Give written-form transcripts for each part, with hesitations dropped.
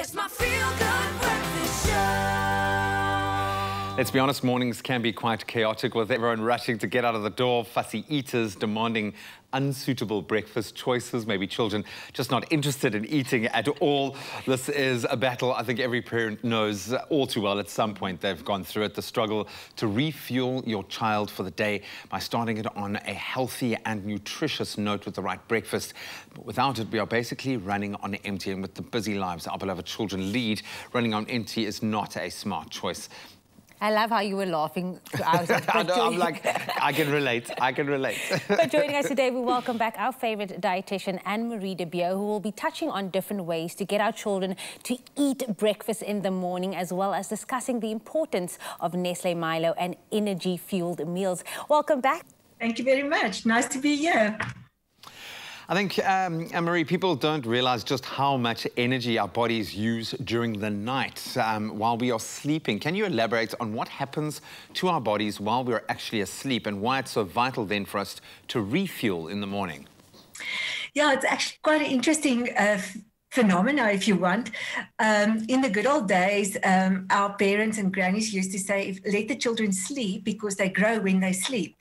It's my feel-good breakfast show. Let's be honest, mornings can be quite chaotic with everyone rushing to get out of the door, fussy eaters demanding unsuitable breakfast choices, maybe children just not interested in eating at all. This is a battle I think every parent knows all too well. At some point they've gone through it, the struggle to refuel your child for the day by starting it on a healthy and nutritious note with the right breakfast. But without it, we are basically running on empty, and with the busy lives our beloved children lead, running on empty is not a smart choice. I love how you were laughing throughout it. I know, I'm like, I can relate, I can relate. But joining us today, we welcome back our favourite dietitian, Anne-Marie de Beer, who will be touching on different ways to get our children to eat breakfast in the morning, as well as discussing the importance of Nestle MILO and energy-fueled meals. Welcome back. Thank you very much. Nice to be here. I think, Anne-Marie, people don't realise just how much energy our bodies use during the night while we are sleeping. Can you elaborate on what happens to our bodies while we're actually asleep and why it's so vital then for us to refuel in the morning? Yeah, it's actually quite an interesting phenomena, if you want. In the good old days, our parents and grannies used to say, let the children sleep because they grow when they sleep.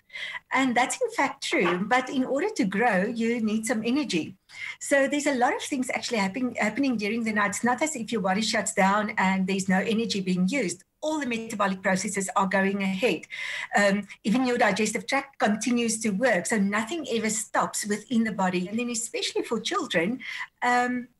And that's in fact true, but in order to grow, you need some energy. So there's a lot of things actually happening during the night. It's not as if your body shuts down and there's no energy being used. All the metabolic processes are going ahead. Even your digestive tract continues to work, so nothing ever stops within the body. And then especially for children,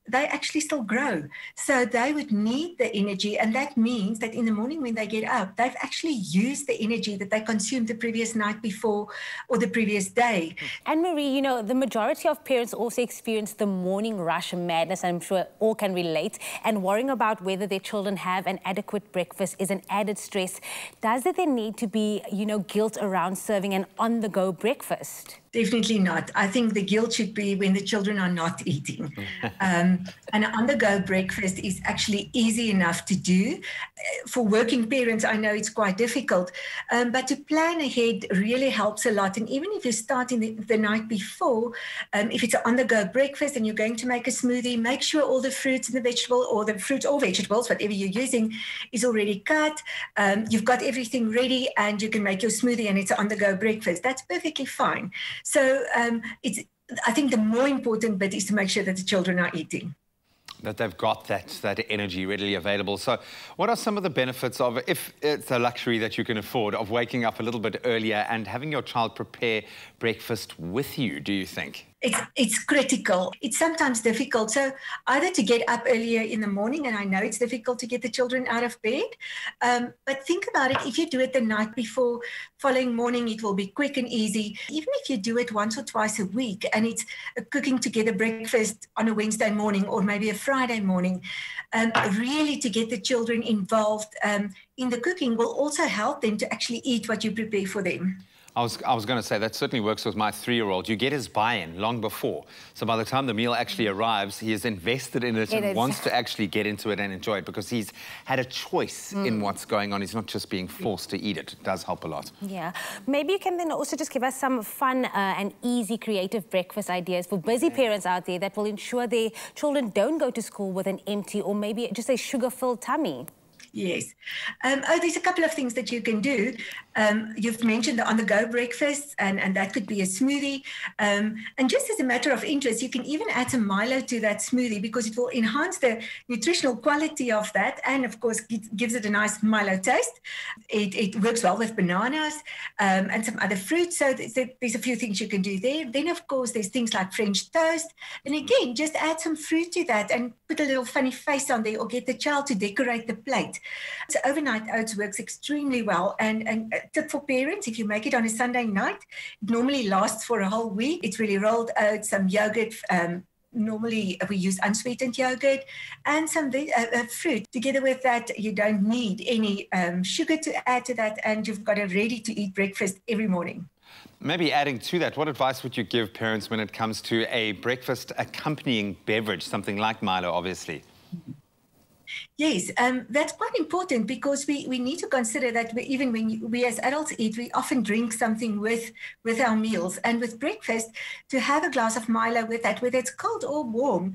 they actually still grow. So they would need the energy, and that means that in the morning when they get up, they've actually used the energy that they consumed the previous night before or the previous day. Anne-Marie, you know, the majority of parents also experience the morning rush madness, and I'm sure all can relate, and worrying about whether their children have an adequate breakfast is an added stress. Does there need to be, you know, guilt around serving an on-the-go breakfast? Definitely not. I think the guilt should be when the children are not eating. An on-the-go breakfast is actually easy enough to do. For working parents, I know it's quite difficult, but to plan ahead really helps a lot. And even if you start in the night before, if it's an on-the-go breakfast and you're going to make a smoothie, make sure all the fruits and the vegetable, or the fruits or vegetables, whatever you're using, is already cut. You've got everything ready and you can make your smoothie and it's an on-the-go breakfast. That's perfectly fine. So I think the more important bit is to make sure that the children are eating. That they've got that energy readily available. So what are some of the benefits of, if it's a luxury that you can afford, of waking up a little bit earlier and having your child prepare breakfast with you, do you think? It's critical. It's sometimes difficult. So either to get up earlier in the morning, and I know it's difficult to get the children out of bed, but think about it. If you do it the night before, following morning, it will be quick and easy. Even if you do it once or twice a week, and it's cooking together breakfast on a Wednesday morning or maybe a Friday morning, really to get the children involved in the cooking will also help them to actually eat what you prepare for them. I was going to say that certainly works with my 3-year-old. You get his buy-in long before. So by the time the meal actually arrives, he is invested in it and wants to actually get into it and enjoy it because he's had a choice in what's going on. He's not just being forced to eat it. It does help a lot. Yeah. Maybe you can then also just give us some fun and easy creative breakfast ideas for busy parents out there that will ensure their children don't go to school with an empty or maybe just a sugar-filled tummy. Yes. There's a couple of things that you can do. You've mentioned the on-the-go breakfasts, and that could be a smoothie. And just as a matter of interest, you can even add some Milo to that smoothie because it will enhance the nutritional quality of that, and of course gives it a nice Milo taste. It works well with bananas and some other fruits. So there's a few things you can do there. Then of course there's things like French toast, and again just add some fruit to that and put a little funny face on there, or get the child to decorate the plate. So overnight oats works extremely well, and a tip for parents, if you make it on a Sunday night, it normally lasts for a whole week. It's really rolled oats, some yogurt, normally we use unsweetened yogurt, and some fruit. Together with that, you don't need any sugar to add to that, and you've got a ready-to-eat breakfast every morning. Maybe adding to that, what advice would you give parents when it comes to a breakfast accompanying beverage, something like Milo, obviously? Yes, that's quite important because we need to consider that even when we as adults eat, we often drink something with our meals. And with breakfast, to have a glass of Milo with that, whether it's cold or warm,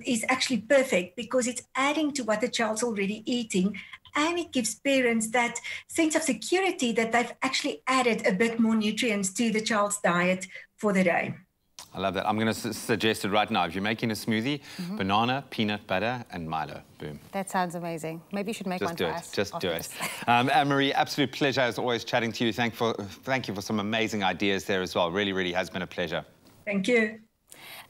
is actually perfect because it's adding to what the child's already eating. And it gives parents that sense of security that they've actually added a bit more nutrients to the child's diet for the day. I love that. I'm going to suggest it right now. If you're making a smoothie, banana, peanut butter, and Milo. Boom. That sounds amazing. Maybe you should make one for us. Just do it. Anne-Marie, absolute pleasure as always chatting to you. Thank you for some amazing ideas there as well. Really, really has been a pleasure. Thank you.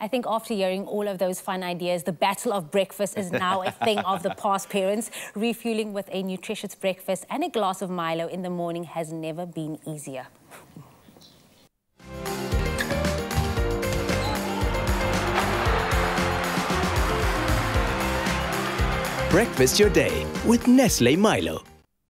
I think after hearing all of those fun ideas, the battle of breakfast is now a thing of the past. Parents, refueling with a nutritious breakfast and a glass of Milo in the morning has never been easier. Breakfast your day with Nestle MILO.